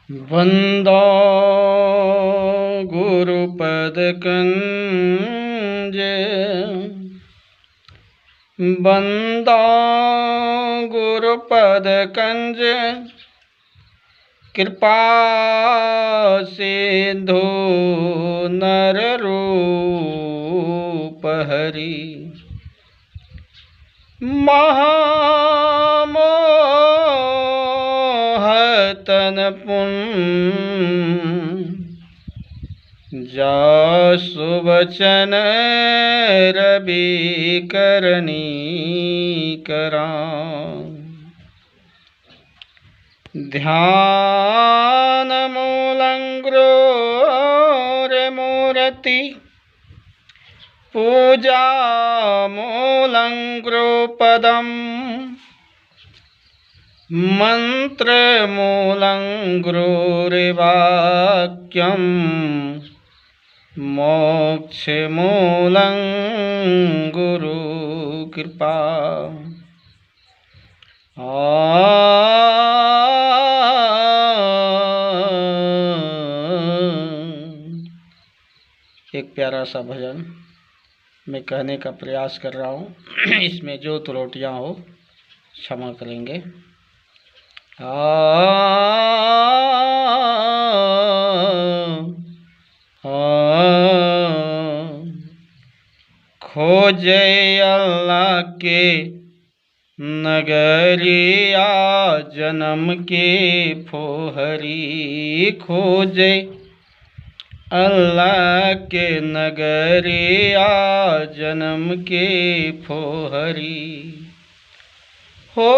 वंदो गुरुपद कंज, वंदो गुरुपद कंज। कृपा सिंधु नर रूप हरि। महामोहतन पुण्य जासु वचन रवि करनी करा। ध्यान मूलंग्रो रे मूर्ति, पूजा मूलंग्रो पदम, मंत्र मूलंग्रो रे वाक्यम, मोक्ष मूलं गुरु कृपा। एक प्यारा सा भजन मैं कहने का प्रयास कर रहा हूँ। इसमें जो त्रुटियाँ हो क्षमा करेंगे। खोजे अल्लाह के नगरिया जन्म के फोहरी, खोजे अल्लाह के नगरिया जन्म के फोहरी। हो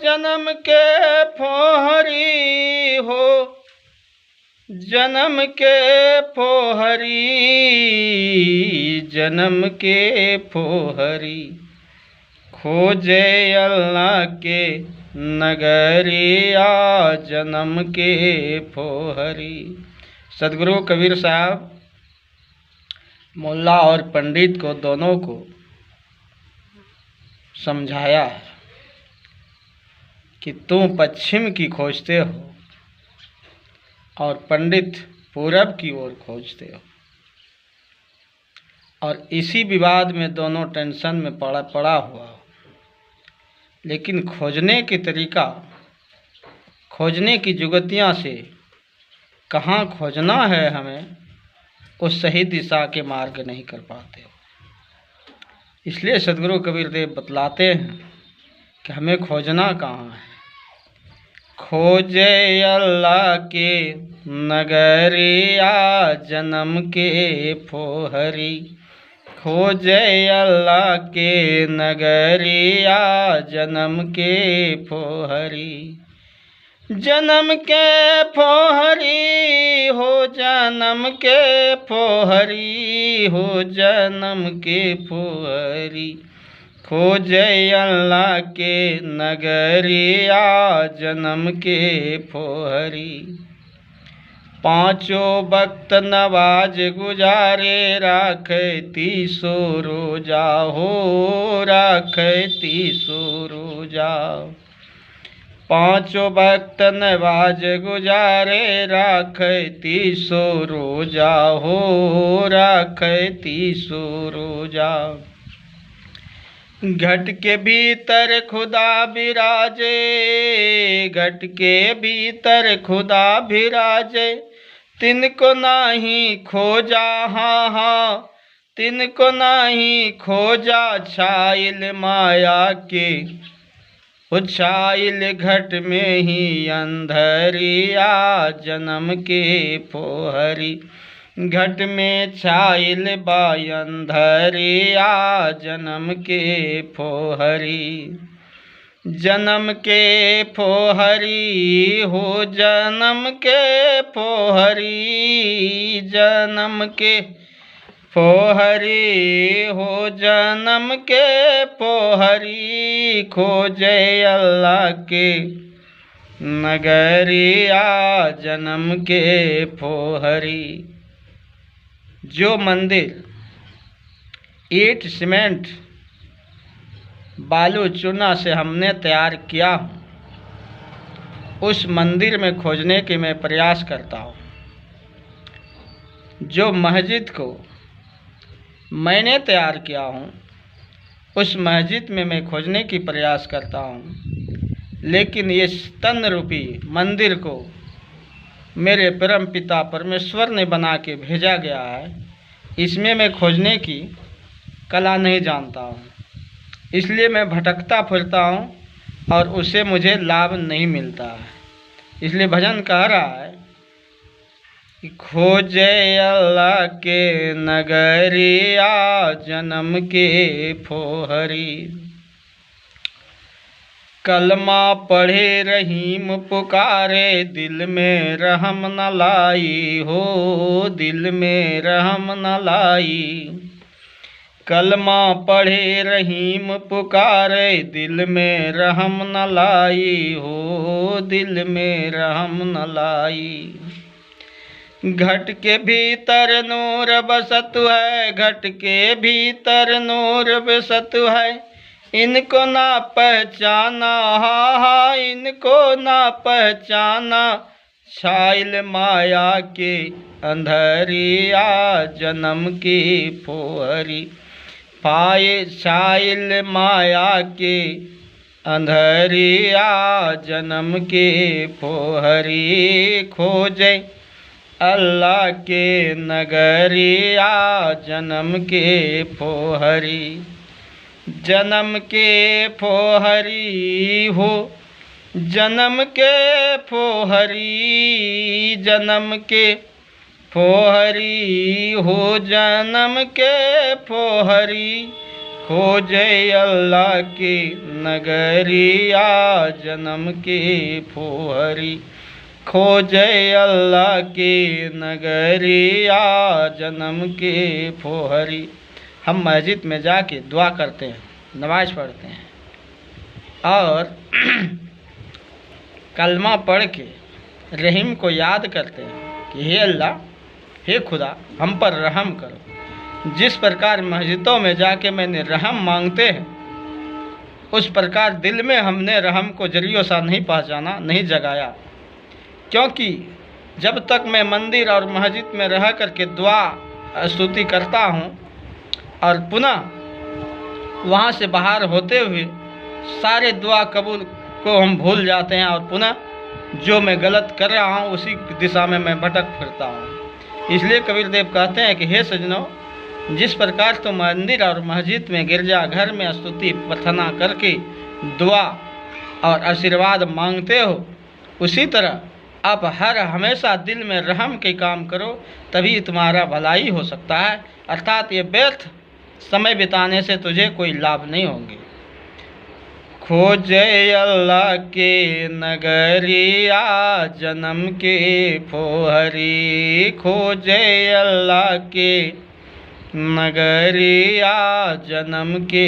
जन्म के फोहरी, हो जन्म के फोहरी, जन्म के फोहरी। खोजे अल्लाह के नगरिया जन्म के फोहरी। सदगुरु कबीर साहब मुल्ला और पंडित को दोनों को समझाया है कि तुम पश्चिम की खोजते हो और पंडित पूरब की ओर खोजते हो, और इसी विवाद में दोनों टेंशन में पड़ा हुआ हो। लेकिन खोजने की तरीका, खोजने की जुगतियाँ से कहाँ खोजना है हमें, उस सही दिशा के मार्ग नहीं कर पाते हो। इसलिए सदगुरु कबीर देव बतलाते हैं कि हमें खोजना कहाँ है। खोजे अल्लाह के नगरिया जन्म के फोहरी, खोजे अल्लाह के नगरिया जन्म के फोहरी। जन्म के फोहरी, हो जन्म के फोहरी, हो जन्म के फोहरी। खोजे अल्लाह के नगरिया जन्म के फोहरी। पाँचों वक्त नवाज गुजारे, राखती सो रोजा हो, राखती सो रोजा। पाँचों वक्त नवाज गुजारे, राखती सो रोजा हो, राखती सो रोजा। घट के भीतर खुदा विराजे, घट के भीतर खुदा विराजे। तिनको नाही खोजा, हाँ हाँ तिनको नाही खोजा। छाइल माया के छाइल घट में ही अंधरिया जन्म के फोहरी। घट में छाइल बा अंधरिया जन्म के फोहरी। जन्म के फोहरी, हो जन्म के फोहरी, जन्म के फोहरी, हो जन्म के फोहरी। खोजे अल्लाह के नगरिया जन्म के फोहरी। जो मंदिर ईंट सीमेंट बालू चूना से हमने तैयार किया, उस मंदिर में खोजने की मैं प्रयास करता हूँ। जो मस्जिद को मैंने तैयार किया हूँ उस मस्जिद में मैं खोजने की प्रयास करता हूँ, लेकिन ये तन रूपी मंदिर को मेरे परम पिता परमेश्वर ने बना के भेजा गया है, इसमें मैं खोजने की कला नहीं जानता हूँ, इसलिए मैं भटकता फिरता हूँ और उससे मुझे लाभ नहीं मिलता है। इसलिए भजन कह रहा है कि खोजे अल्लाह के नगरिया जन्म के फोहरी, कलमा पढ़े रहीम पुकारे दिल में रहम न लाई हो, दिल में रहम न लाई। कलमा पढ़े रहीम पुकारे दिल में रहम न लाई हो, दिल में रहम न लाई। घट के भीतर नूर बसत है, घट के भीतर नूर बसत है, इनको ना पहचाना, हा इनको ना पहचाना। छाइल माया के अंधरिया जन्म की फोहरी, पाए छाइल माया के अंधरिया जन्म के फोहरी। खोजे अल्लाह के नगरिया जन्म के फोहरी, जन्म के फोहरी हो, जन्म के फोहरी, जन्म के फोहरी हो, जन्म के फोहरी। खोजे अल्लाह के नगरिया जन्म के फोहरी, खोजे अल्लाह के नगरिया जन्म के फोहरी। हम मस्जिद में जाके दुआ करते हैं, नमाज पढ़ते हैं और कलमा पढ़ के रहीम को याद करते हैं कि हे अल्लाह, हे खुदा, हम पर रहम करो। जिस प्रकार मस्जिदों में जाके मैंने रहम मांगते हैं, उस प्रकार दिल में हमने रहम को जरियों सा नहीं पहचाना, नहीं जगाया। क्योंकि जब तक मैं मंदिर और मस्जिद में रह करके दुआ स्तुति करता हूँ और पुनः वहाँ से बाहर होते हुए सारे दुआ कबूल को हम भूल जाते हैं और पुनः जो मैं गलत कर रहा हूँ उसी दिशा में मैं भटक फिरता हूँ। इसलिए कबीर देव कहते हैं कि हे सजनों, जिस प्रकार तुम मंदिर और मस्जिद में गिरजा घर में स्तुति प्रार्थना करके दुआ और आशीर्वाद मांगते हो, उसी तरह आप हर हमेशा दिल में रहम के काम करो, तभी तुम्हारा भलाई हो सकता है। अर्थात ये व्यर्थ समय बिताने से तुझे कोई लाभ नहीं होंगे। खोजे अल्लाह के नगरिया जन्म के फोहरी, खोजे अल्लाह के नगरिया जन्म के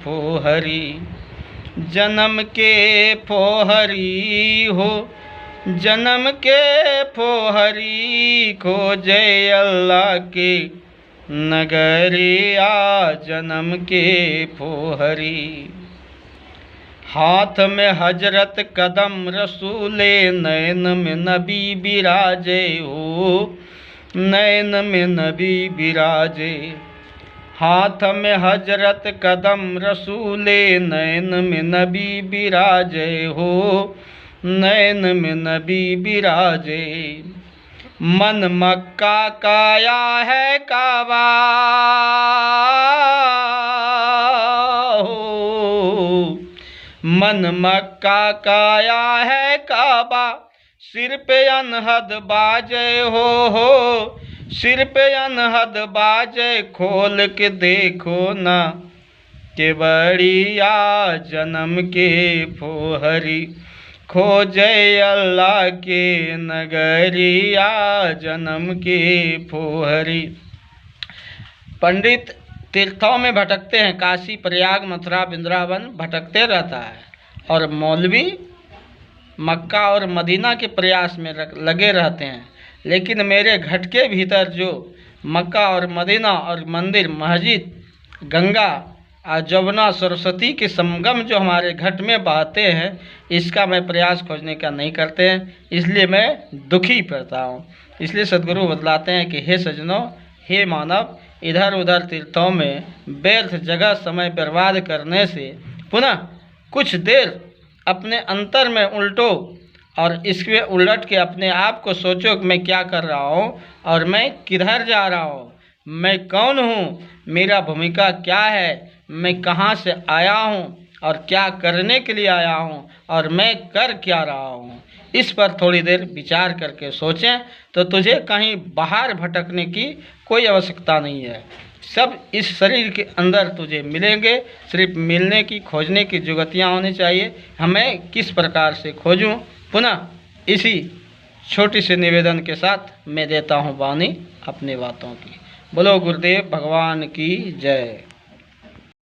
फोहरी, जन्म के फोहरी हो, जन्म के फोहरी। खोजे अल्लाह के नगरिया जन्म के फोहरी। हाथ में हजरत कदम रसूले, नैन में नबी बिराजे हो, नैन में नबी बिराजे। हाथ में हजरत कदम रसूले, नैन में नबी बिराजे हो, नैन में नबी बिराजे। मन मक्का काया है काबा हो, मन मक्का काया है काबा। सिर पे अनहद बाजे हो, सिर पे अनहद बाजे। खोल के देखो ना के बढ़िया जन्म के फोहरी। खोजे अल्लाह के नगरिया जन्म के फोहरी। पंडित तीर्थों में भटकते हैं, काशी प्रयाग मथुरा वृंदावन भटकते रहता है, और मौलवी मक्का और मदीना के प्रयास में लगे रहते हैं। लेकिन मेरे घट के भीतर जो मक्का और मदीना और मंदिर मस्जिद गंगा और जमुना सरस्वती के संगम जो हमारे घट में बहते हैं, इसका मैं प्रयास खोजने का नहीं करते हैं, इसलिए मैं दुखी पड़ता हूँ। इसलिए सद्गुरु बतलाते हैं कि हे सज्जनों, हे मानव, इधर उधर तीर्थों में व्यर्थ जगह समय बर्बाद करने से पुनः कुछ देर अपने अंतर में उल्टो और इसमें उलट के अपने आप को सोचो कि मैं क्या कर रहा हूँ और मैं किधर जा रहा हूँ, मैं कौन हूँ, मेरा भूमिका क्या है, मैं कहाँ से आया हूँ और क्या करने के लिए आया हूँ और मैं कर क्या रहा हूँ। इस पर थोड़ी देर विचार करके सोचें तो तुझे कहीं बाहर भटकने की कोई आवश्यकता नहीं है। सब इस शरीर के अंदर तुझे मिलेंगे, सिर्फ मिलने की खोजने की जुगतियाँ होनी चाहिए। हमें किस प्रकार से खोजूं। पुनः इसी छोटी सी निवेदन के साथ मैं देता हूँ वाणी अपनी बातों की। बोलो गुरुदेव भगवान की जय।